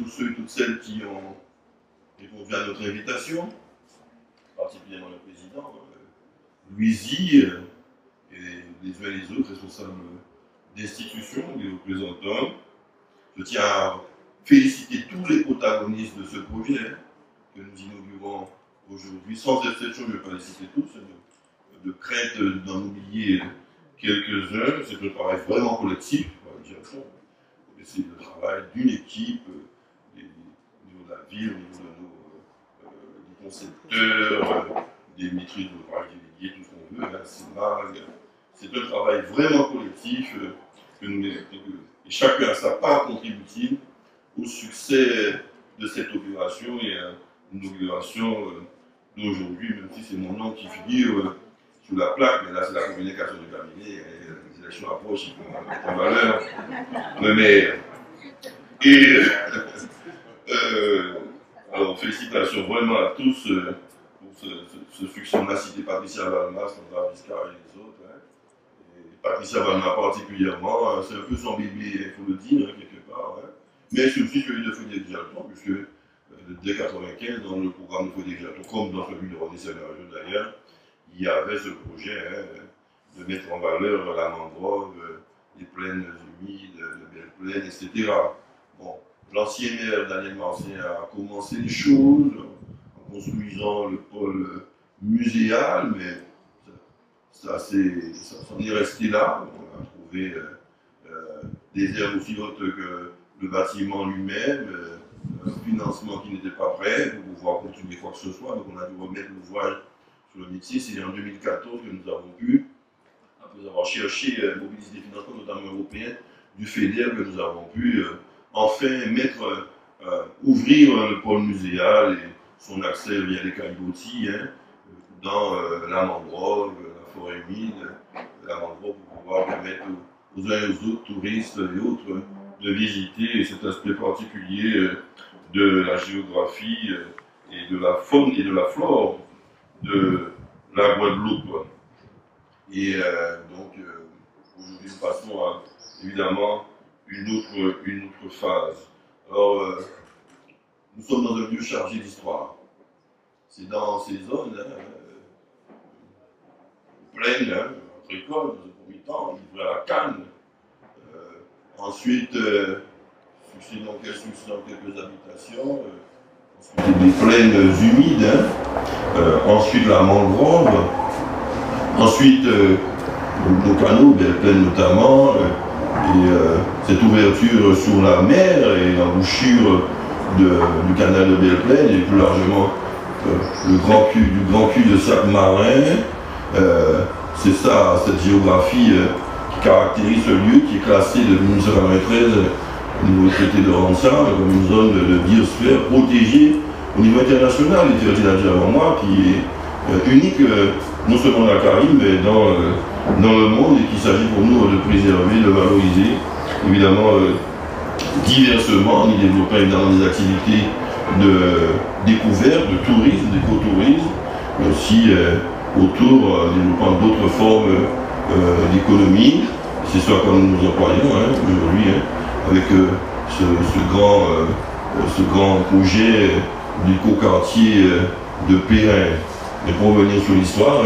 tous ceux et toutes celles qui ont répondu à notre invitation, particulièrement le président, Louisy, et les uns et les autres responsables d'institutions, les représentants. Je tiens à féliciter tous les protagonistes de ce projet que nous inaugurons aujourd'hui. Sans exception, je ne vais pas les citer tous, de crainte d'en oublier quelques-uns. C'est un travail vraiment collectif, c'est le travail d'une équipe, au niveau de la ville, au niveau de des concepteurs, des maîtrises d'ouvrage délégués, tout ce qu'on veut, la CIMAG. C'est un travail vraiment collectif que nous et chacun a sa part contributive au succès de cette opération et une opération d'aujourd'hui, même si c'est mon nom qui figure sur la plaque, mais là c'est la communication du cabinet, les élections approchent, il faut mettre en valeur le maire. Et alors félicitations vraiment à tous pour ce succès. On a cité Patricia Valma, Sandra Viscar et les autres. Et Patricia Valma particulièrement, c'est un peu son bébé, il faut le dire, quelque part. Mais c'est aussi celui de Frédéric Jalton, puisque dès 1995, dans le programme de Frédéric Jalton, comme dans celui de René Sénérieux d'ailleurs, il y avait ce projet de mettre en valeur la mangrove, les plaines humides, les belles plaines, etc. Bon, l'ancien maire Daniel Marcien a commencé les choses en construisant le pôle muséal, mais ça s'en est resté là. On a trouvé des aires aussi hautes que le bâtiment lui-même, un financement qui n'était pas prêt pour pouvoir continuer quoi que ce soit. Donc on a dû remettre l'ouvrage sur le métier. C'est en 2014 que nous avons pu, après avoir cherché mobiliser des financements, notamment européens, du FEDER, que nous avons pu enfin ouvrir le pôle muséal et son accès via les caillebotis dans la mangrove, la forêt humide, la mangrove pour pouvoir permettre aux uns et aux autres touristes et autres de visiter cet aspect particulier de la géographie et de la faune et de la flore de la Guadeloupe. Et donc aujourd'hui nous passons à évidemment une autre phase. Alors nous sommes dans un lieu chargé d'histoire. C'est dans ces zones pleines, notre école, dans un premier temps, livrée à la canne. Ensuite, succédant quelques habitations, des plaines humides, ensuite la mangrove, ensuite nos canaux, belles plaines notamment, et cette ouverture sur la mer et l'embouchure du canal de Belle Plaine et plus largement du grand cul de Sac-Marin. C'est ça, cette géographie qui caractérise ce lieu qui est classé depuis 1993 au niveau du traité de Ramsar comme une zone de biosphère protégée au niveau international. Il était déjà dit avant moi, qui est unique non seulement dans la Caraïbe mais dans le monde, et qu'il s'agit pour nous de préserver, de valoriser, évidemment diversement, en y développant évidemment des activités de découverte, de tourisme, d'écotourisme, mais aussi autour développant d'autres formes d'économie. C'est ce à quoi nous nous employons aujourd'hui, avec ce grand projet d'éco-quartier de Périn. Mais pour revenir sur l'histoire,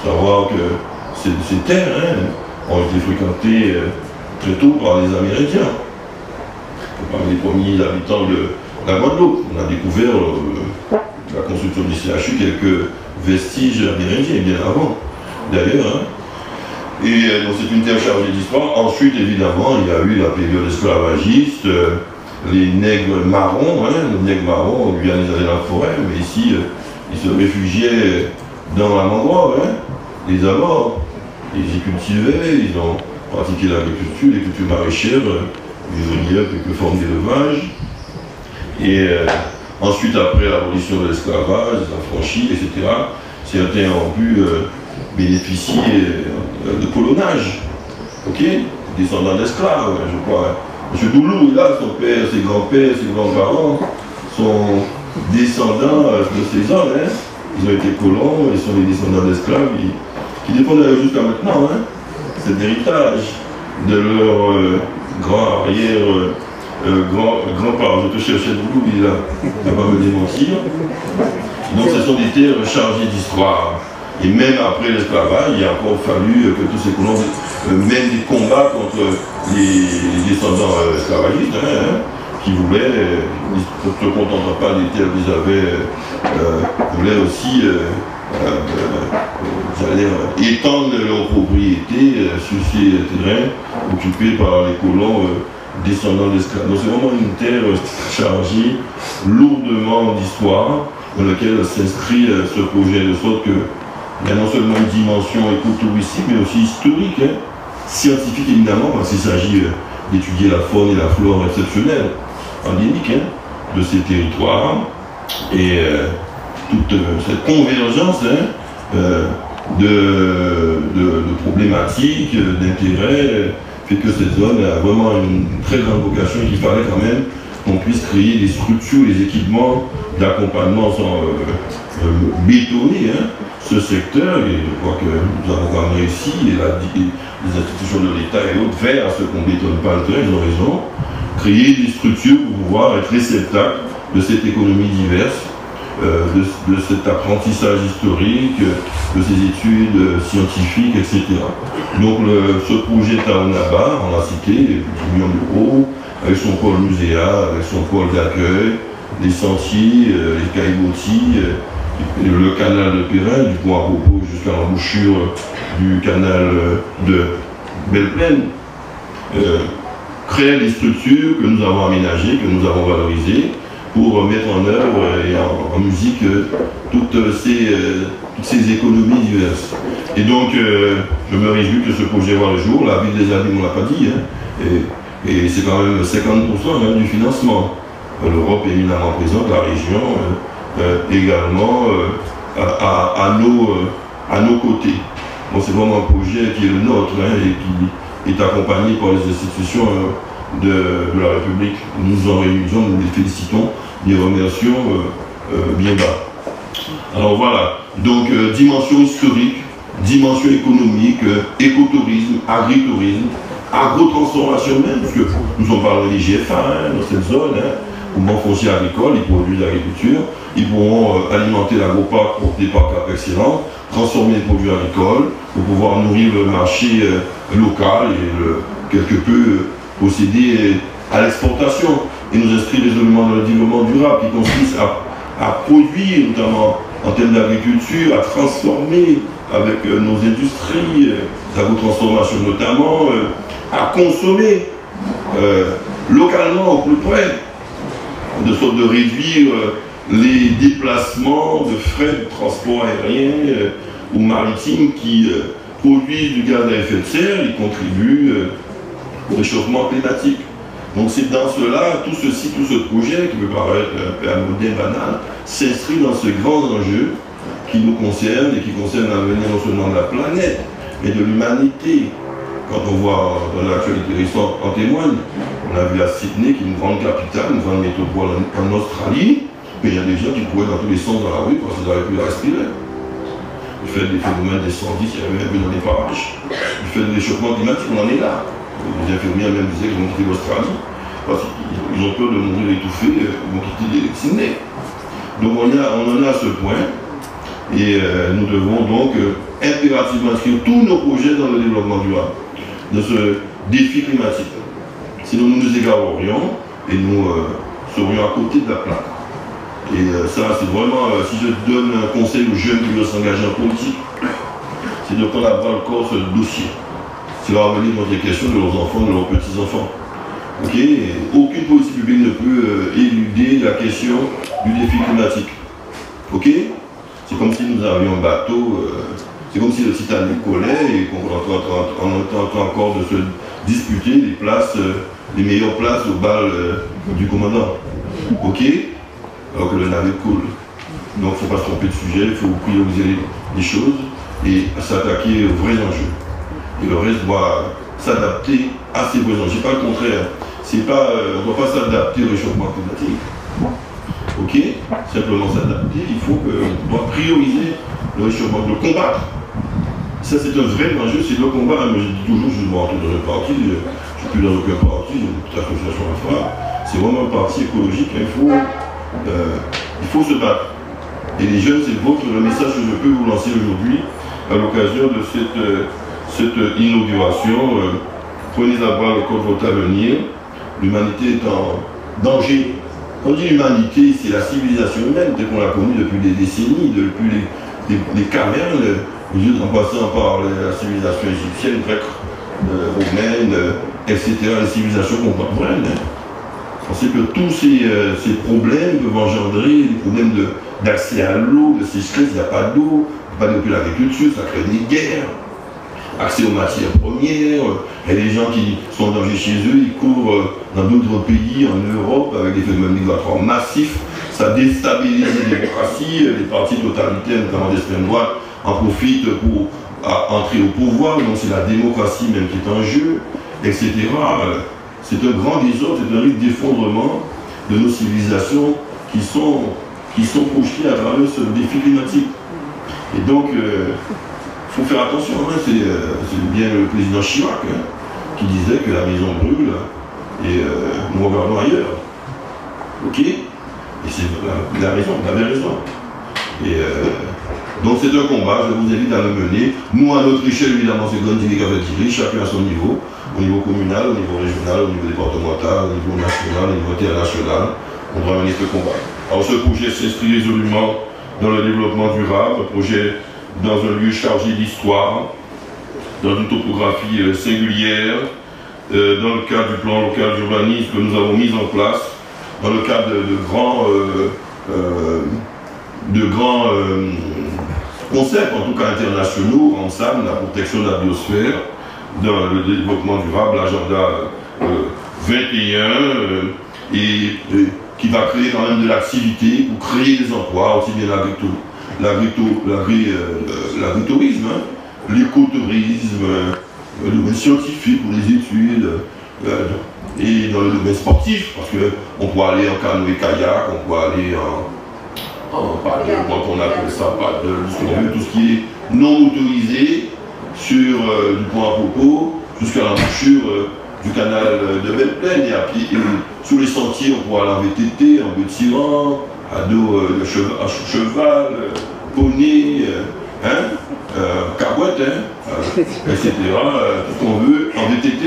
savoir que ces terres ont été fréquentées très tôt par les Amérindiens, parmi les premiers habitants de la Guadeloupe. On a découvert la construction du CHU, quelques vestiges amérindiens, bien avant d'ailleurs. Et donc c'est une terre chargée d'histoire. Ensuite, évidemment, il y a eu la période esclavagiste, les nègres marrons, les nègres marrons, en Guyane, ils allaient dans la forêt, mais ici, ils se réfugiaient dans la mangrove, les abords. Ils y cultivaient, ils ont pratiqué l'agriculture, les cultures maraîchères, vivrières, quelques formes d'élevage. Et ensuite, après l'abolition de l'esclavage, des affranchis, etc., certains ont pu bénéficier de colonnage, descendants d'esclaves, je crois. M. Doulou est là, son père, ses grands-pères, ses grands-parents sont descendants de ces hommes. Ils ont été colons, ils sont les descendants d'esclaves qui dépendent jusqu'à maintenant. Cet héritage de leur grand arrière grand-père, je te cherchais beaucoup, il va pas me démentir. Donc ce sont des terres chargées d'histoire. Et même après l'esclavage, il a encore fallu que tous ces colons mènent des combats contre les descendants esclavagistes, qui voulaient, ne se contentant pas des terres qu'ils avaient, voulaient aussi étendre leur propriété sur ces terrains occupés par les colons descendants d'esclaves. Donc c'est vraiment une terre chargée lourdement d'histoire dans laquelle s'inscrit ce projet, de sorte qu'il y a non seulement une dimension écotouristique, mais aussi historique, scientifique évidemment, parce qu'il s'agit d'étudier la faune et la flore exceptionnelle, endémique, de ces territoires, et toute cette convergence de problématiques, d'intérêts, fait que cette zone a vraiment une très grande vocation et qu'il fallait quand même qu'on puisse créer des structures, des équipements d'accompagnement sans bétonner ce secteur, et je crois que nous avons quand même réussi, et les institutions de l'État et autres veillent à ce qu'on ne bétonne pas le terrain, ils ont raison, créer des structures pour pouvoir être réceptacles de cette économie diverse, de cet apprentissage historique, de ces études scientifiques, etc. Donc ce projet Taonaba, on l'a cité, 10 millions d'euros, avec son pôle muséal, avec son pôle d'accueil, les sentiers, les caillebotis, le canal de Périn, du point à propos jusqu'à l'embouchure du canal de Belle-Plaine, créer des structures que nous avons aménagées, que nous avons valorisées, pour mettre en œuvre et en musique toutes ces économies diverses. Et donc, je me réjouis que ce projet voit le jour. La ville des Abîmes, on ne l'a pas dit, et c'est quand même 50% du financement. L'Europe est éminemment présente, la région également à nos côtés. Bon, c'est vraiment un projet qui est le nôtre et qui est accompagné par les institutions de la République. Nous en réunissons, nous les félicitons, les remercions bien bas. Alors voilà, donc dimension historique, dimension économique, écotourisme, agritourisme, agro-transformation même, parce que nous en parlons des GFA dans cette zone, mouvement foncier agricole, ils produisent l'agriculture, ils pourront alimenter l'agroparc porté par Cap Excellence, transformer les produits agricoles pour pouvoir nourrir le marché local et quelque peu procéder à l'exportation et nous inscrire résolument dans le développement durable qui consiste à produire, notamment en termes d'agriculture, à transformer avec nos industries, l'agro-transformation notamment, à consommer localement au plus près, de sorte de réduire les déplacements de frais de transport aérien ou maritime qui produisent du gaz à effet de serre et contribuent au réchauffement climatique. Donc c'est dans cela, tout ce projet qui peut paraître un peu anodin, banal, s'inscrit dans ce grand enjeu qui nous concerne et qui concerne l'avenir non seulement de la planète, mais de l'humanité. Quand on voit dans l'actualité récente, en témoigne, on a vu à Sydney, qui est une grande capitale, une grande métropole en Australie, mais il y a des gens qui couraient dans tous les sens dans la rue parce qu'ils n'avaient plus à respirer. Du fait des phénomènes d'incendie qu'il y avait un peu dans les parages, du fait du réchauffement climatique, on en est là. Les infirmières même disaient qu'ils vont quitter l'Australie parce qu'ils ont peur de mourir étouffés, ils vont quitter Sydney. Donc on en est à ce point et nous devons donc impérativement inscrire tous nos projets dans le développement durable de ce défi climatique. Sinon nous nous égarerions et nous serions à côté de la plaque. Et ça c'est vraiment, si je donne un conseil aux jeunes qui veulent s'engager en politique, c'est de prendre à bras le corps ce dossier. C'est leur amener notre question de leurs enfants, de leurs petits-enfants. Okay? Aucune politique publique ne peut éluder la question du défi climatique. Okay? C'est comme si nous avions un bateau, c'est comme si le Titanic collait et qu'on était encore de se disputer les places, les meilleures places au bal du commandant. Ok? Alors que le navire coule. Donc il ne faut pas se tromper de sujet, il faut prioriser les choses et s'attaquer aux vrais enjeux. Et le reste doit s'adapter à ces besoins. Je ne dis pas le contraire. On ne doit pas s'adapter au réchauffement climatique. Ok? Simplement s'adapter. Il faut qu'on doit prioriser le réchauffement, le combattre. Ça c'est un vrai enjeu, c'est le combat. Mais je dis toujours, je dois entrer dans un parti, je ne suis plus dans aucun parti, j'ai toute association à faire. c'est vraiment un parti écologique, il faut se battre. Et les jeunes, c'est le message que je peux vous lancer aujourd'hui à l'occasion de cette inauguration. Prenez à bras le code votre avenir. L'humanité est en danger. Quand on dit l'humanité, c'est la civilisation humaine, telle qu'on l'a connue depuis des décennies, depuis les cavernes, en passant par la civilisation égyptienne, grecque, romaine, etc., les civilisations contemporaines. On sait que tous ces problèmes peuvent engendrer des problèmes d'accès à l'eau, de sécheresse, il n'y a pas d'eau, pas de l'agriculture, ça crée des guerres, accès aux matières premières, il y a des gens qui sont en danger chez eux, ils courent dans d'autres pays, en Europe, avec des phénomènes migratoires massifs, ça déstabilise les démocraties, les partis totalitaires, notamment d'extrême droite, en profitent pour entrer au pouvoir, donc c'est la démocratie même qui est en jeu, etc. C'est un grand désordre, c'est un risque d'effondrement de nos civilisations qui sont projetées à travers ce défi climatique. Et donc, il faut faire attention, hein, c'est bien le président Chirac qui disait que la maison brûle et nous regardons ailleurs. Ok? Et il avait raison. Et donc c'est un combat, je vous invite à le mener. Nous, à notre échelle, évidemment, c'est Gondigui qui avait tiré, chacun à son niveau, au niveau communal, au niveau régional, au niveau départemental, au niveau national, au niveau international. On doit mener ce combat. Alors ce projet s'inscrit résolument dans le développement durable, un projet dans un lieu chargé d'histoire, dans une topographie singulière, dans le cadre du plan local d'urbanisme que nous avons mis en place, dans le cadre de grands concepts, en tout cas internationaux, ensemble, la protection de la biosphère, dans le développement durable, l'agenda 21, et qui va créer quand même de l'activité pour créer des emplois, aussi bien l'agritourisme, l'écotourisme, le domaine scientifique pour les études, et dans le domaine sportif, parce qu'on peut aller en canoë-kayak, on peut aller en paddle, quand on appelle ça paddle, tout ce qui est non motorisé, sur du pont à Popo, jusqu'à l'embouchure du canal de Belle-Plaine, et à pied, et sur les sentiers, on peut aller en VTT, en bœuf-tirant, à dos de cheval, poney, cabouette, etc. Tout ce qu'on veut en VTT,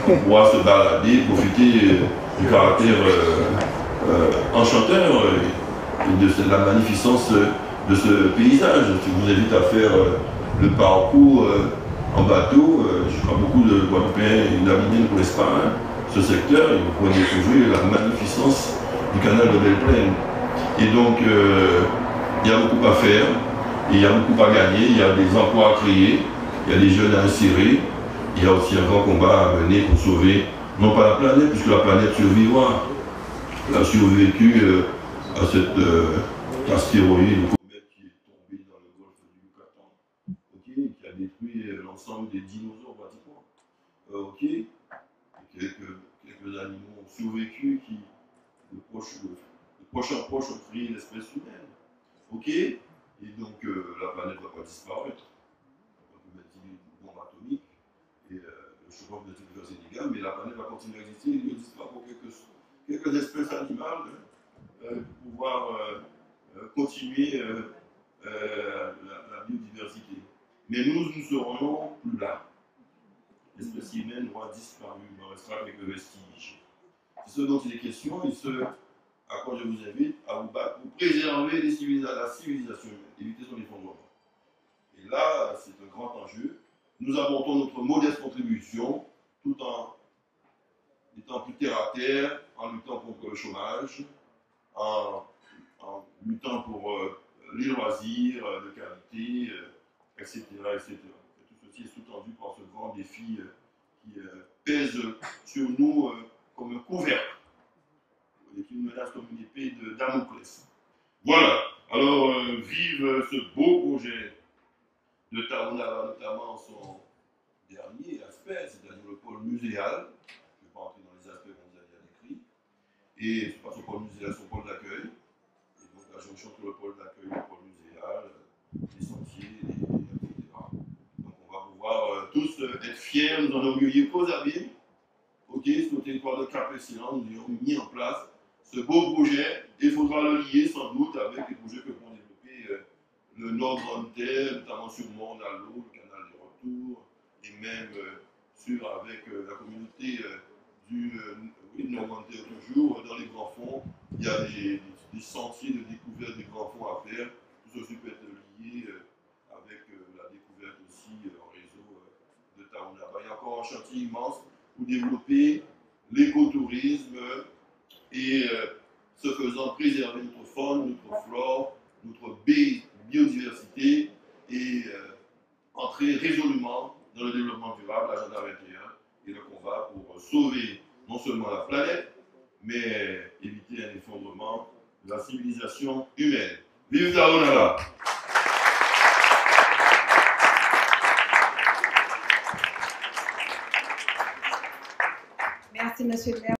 on pourra se balader, profiter du caractère enchanteur et de la magnificence de ce paysage. Je vous invite à faire le parcours en bateau. Je crois beaucoup de Guadeloupéens et d'Amiens ne connaissent pas ce secteur, et vous pourrez découvrir la magnificence du canal de Belle-Plaine. Et donc, il y a beaucoup à faire, il y a beaucoup à gagner, il y a des emplois à créer, il y a des jeunes à insérer, il y a aussi un grand combat à mener pour sauver, non pas la planète, puisque la planète survivra. Elle a survécu à cet astéroïde, comète qui est tombé dans le golfe du Yucatan, okay, qui a détruit l'ensemble des dinosaures pratiquement. Ok, et quelques animaux ont survécu qui, de proche en proche, ont créé l'espèce humaine. Ok, et donc la planète ne va pas disparaître. On peut mettre une bombe atomique et le chauffement peut faire ses dégâts, mais la planète va continuer à exister. Il existera pour quelques espèces animales pour pouvoir continuer la biodiversité. Mais nous ne serons plus là. L'espèce humaine aura disparu, il en restera quelques vestiges. C'est ce dont il est question, et ce à quoi je vous invite à vous battre pour préserver la civilisation humaine, éviter son effondrement. Et là, c'est un grand enjeu. Nous apportons notre modeste contribution, tout en étant plus terre à terre, en luttant contre le chômage, en luttant pour les loisirs de qualité, etc., etc. Et tout ceci est sous-tendu par ce grand défi qui pèse sur nous comme un couvercle, et qui nous menace comme une épée de Damoclès. Voilà. Alors, vive ce beau projet de Taounala, notamment son dernier aspect, c'est-à-dire le pôle muséal. Je ne vais pas entrer dans les aspects qu'on vous a déjà décrits. Et c'est pas son pôle muséal, son pôle d'accueil. Et donc la jonction entre le pôle d'accueil et le pôle muséal, les sentiers, etc. Donc on va pouvoir tous être fiers, nous enorgueillir qu'aux Abîmes, ok, côté, sur le territoire de Cap-Excellent, nous avons mis en place ce beau projet et il faudra le lier sans doute avec les projets que vont développer le Nord Grande Terre, notamment sur Mont-Nalo, le canal de retour, et même avec la communauté du Nord Grande Terre toujours. Dans les grands fonds, il y a des sentiers de découverte des grands fonds à faire. Tout ceci peut être lié avec la découverte aussi en réseau de Taounaba. Il y a encore un chantier immense pour développer l'écotourisme et ce faisant préserver notre faune, notre flore, notre biodiversité et entrer résolument dans le développement durable, l'agenda 21 et le combat pour sauver non seulement la planète, mais éviter un effondrement de la civilisation humaine. Vive Taounaba! Merci, monsieur le maire.